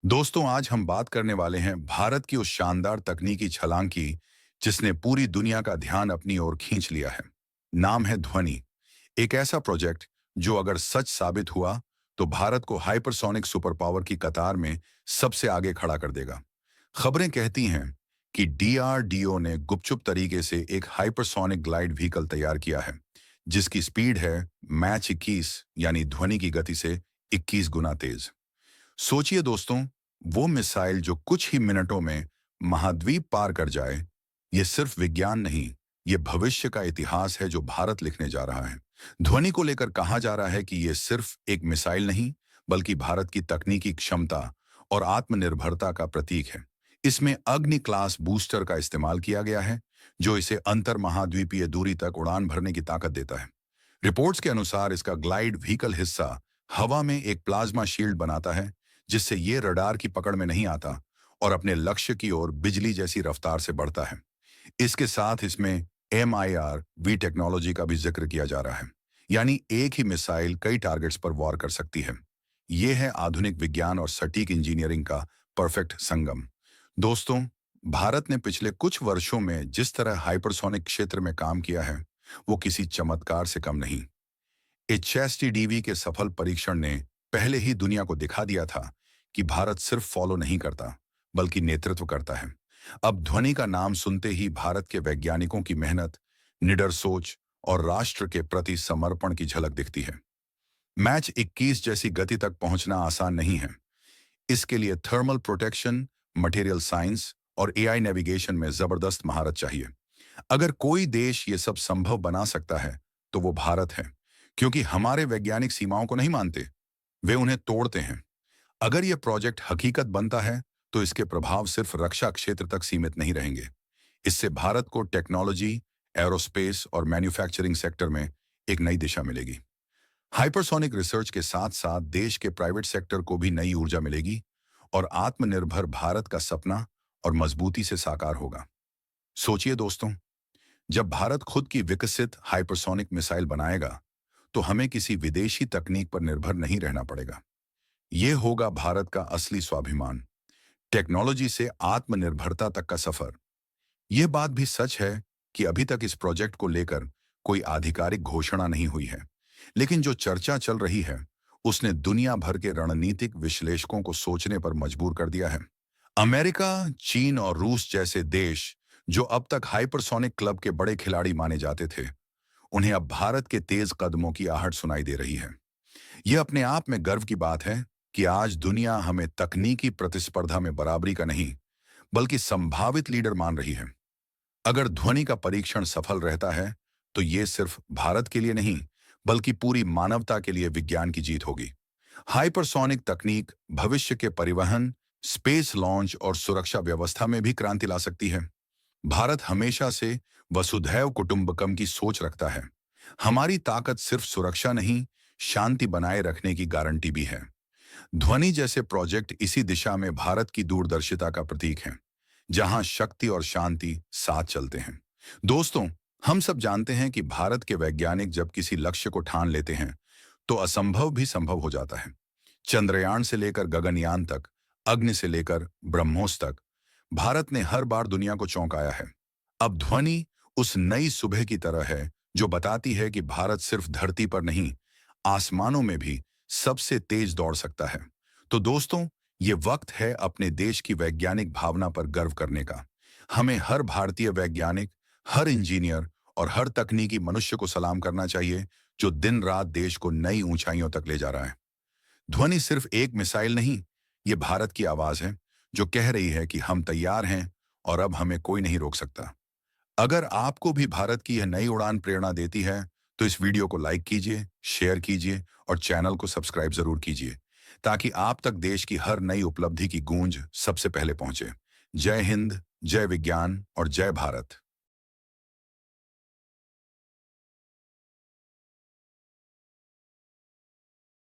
दोस्तों, आज हम बात करने वाले हैं भारत की उस शानदार तकनीकी छलांग की जिसने पूरी दुनिया का ध्यान अपनी ओर खींच लिया है। नाम है ध्वनि। एक ऐसा प्रोजेक्ट जो अगर सच साबित हुआ तो भारत को हाइपरसोनिक सुपर पावर की कतार में सबसे आगे खड़ा कर देगा। खबरें कहती हैं कि डीआरडीओ ने गुपचुप तरीके से एक हाइपरसोनिक ग्लाइड व्हीकल तैयार किया है जिसकी स्पीड है मैच 21 यानी ध्वनि की गति से 21 गुना तेज। सोचिए दोस्तों, वो मिसाइल जो कुछ ही मिनटों में महाद्वीप पार कर जाए। ये सिर्फ विज्ञान नहीं, ये भविष्य का इतिहास है जो भारत लिखने जा रहा है। ध्वनि को लेकर कहा जा रहा है कि ये सिर्फ एक मिसाइल नहीं, बल्कि भारत की तकनीकी क्षमता और आत्मनिर्भरता का प्रतीक है। इसमें अग्नि क्लास बूस्टर का इस्तेमाल किया गया है, जो इसे अंतर महाद्वीपीय दूरी तक उड़ान भरने की ताकत देता है। रिपोर्ट्स के अनुसार इसका ग्लाइड व्हीकल हिस्सा हवा में एक प्लाज्मा शील्ड बनाता है, जिससे ये रडार की पकड़ में नहीं आता और अपने लक्ष्य की ओर बिजली जैसी रफ्तार से बढ़ता है। इसके साथ इसमें MIR-V टेक्नोलॉजी का भी जिक्र किया जा रहा है, यानी एक ही मिसाइल कई टारगेट्स पर वार कर सकती है। यह है आधुनिक विज्ञान और सटीक इंजीनियरिंग का परफेक्ट संगम। दोस्तों, भारत ने पिछले कुछ वर्षों में जिस तरह हाइपरसोनिक क्षेत्र में काम किया है, वो किसी चमत्कार से कम नहीं। HSTDV के सफल परीक्षण ने पहले ही दुनिया को दिखा दिया था कि भारत सिर्फ फॉलो नहीं करता, बल्कि नेतृत्व करता है। अब ध्वनि का नाम सुनते ही भारत के वैज्ञानिकों की मेहनत, निडर सोच और राष्ट्र के प्रति समर्पण की झलक दिखती है। मैच 21 जैसी गति तक पहुंचना आसान नहीं है। इसके लिए थर्मल प्रोटेक्शन, मटेरियल साइंस और AI नेविगेशन में जबरदस्त महारत चाहिए। अगर कोई देश ये सब संभव बना सकता है, तो वो भारत है, क्योंकि हमारे वैज्ञानिक सीमाओं को नहीं मानते, वे उन्हें तोड़ते हैं। अगर यह प्रोजेक्ट हकीकत बनता है, तो इसके प्रभाव सिर्फ रक्षा क्षेत्र तक सीमित नहीं रहेंगे। इससे भारत को टेक्नोलॉजी, एरोस्पेस और मैन्युफैक्चरिंग सेक्टर में एक नई दिशा मिलेगी। हाइपरसोनिक रिसर्च के साथ साथ देश के प्राइवेट सेक्टर को भी नई ऊर्जा मिलेगी और आत्मनिर्भर भारत का सपना और मजबूती से साकार होगा। सोचिए दोस्तों, जब भारत खुद की विकसित हाइपरसोनिक मिसाइल बनाएगा, तो हमें किसी विदेशी तकनीक पर निर्भर नहीं रहना पड़ेगा। ये होगा भारत का असली स्वाभिमान, टेक्नोलॉजी से आत्मनिर्भरता तक का सफर। यह बात भी सच है कि अभी तक इस प्रोजेक्ट को लेकर कोई आधिकारिक घोषणा नहीं हुई है, लेकिन जो चर्चा चल रही है, उसने दुनिया भर के रणनीतिक विश्लेषकों को सोचने पर मजबूर कर दिया है। अमेरिका, चीन और रूस जैसे देश, जो अब तक हाइपरसोनिक क्लब के बड़े खिलाड़ी माने जाते थे, उन्हें अब भारत के तेज कदमों की आहट सुनाई दे रही है। यह अपने आप में गर्व की बात है कि आज दुनिया हमें तकनीकी प्रतिस्पर्धा में बराबरी का नहीं, बल्कि संभावित लीडर मान रही है। अगर ध्वनि का परीक्षण सफल रहता है, तो ये सिर्फ भारत के लिए नहीं, बल्कि पूरी मानवता के लिए विज्ञान की जीत होगी। हाइपरसोनिक तकनीक भविष्य के परिवहन, स्पेस लॉन्च और सुरक्षा व्यवस्था में भी क्रांति ला सकती है। भारत हमेशा से वसुधैव कुटुंबकम की सोच रखता है। हमारी ताकत सिर्फ सुरक्षा नहीं, शांति बनाए रखने की गारंटी भी है। ध्वनि जैसे प्रोजेक्ट इसी दिशा में भारत की दूरदर्शिता का प्रतीक हैं, जहां शक्ति और शांति साथ चलते हैं। दोस्तों, हम सब जानते हैं कि भारत के वैज्ञानिक जब किसी लक्ष्य को ठान लेते हैं, तो असंभव भी संभव हो जाता है। चंद्रयान से लेकर गगनयान तक, अग्नि से लेकर ब्रह्मोस तक, भारत ने हर बार दुनिया को चौंकाया है। अब ध्वनि उस नई सुबह की तरह है जो बताती है कि भारत सिर्फ धरती पर नहीं, आसमानों में भी सबसे तेज दौड़ सकता है। तो दोस्तों, ये वक्त है अपने देश की वैज्ञानिक भावना पर गर्व करने का। हमें हर भारतीय वैज्ञानिक, हर इंजीनियर और हर तकनीकी मनुष्य को सलाम करना चाहिए, जो दिन रात देश को नई ऊंचाइयों तक ले जा रहा है। ध्वनि सिर्फ एक मिसाइल नहीं, ये भारत की आवाज है जो कह रही है कि हम तैयार हैं और अब हमें कोई नहीं रोक सकता। अगर आपको भी भारत की यह नई उड़ान प्रेरणा देती है, तो इस वीडियो को लाइक कीजिए, शेयर कीजिए और चैनल को सब्सक्राइब जरूर कीजिए, ताकि आप तक देश की हर नई उपलब्धि की गूंज सबसे पहले पहुंचे। जय हिंद, जय विज्ञान और जय भारत।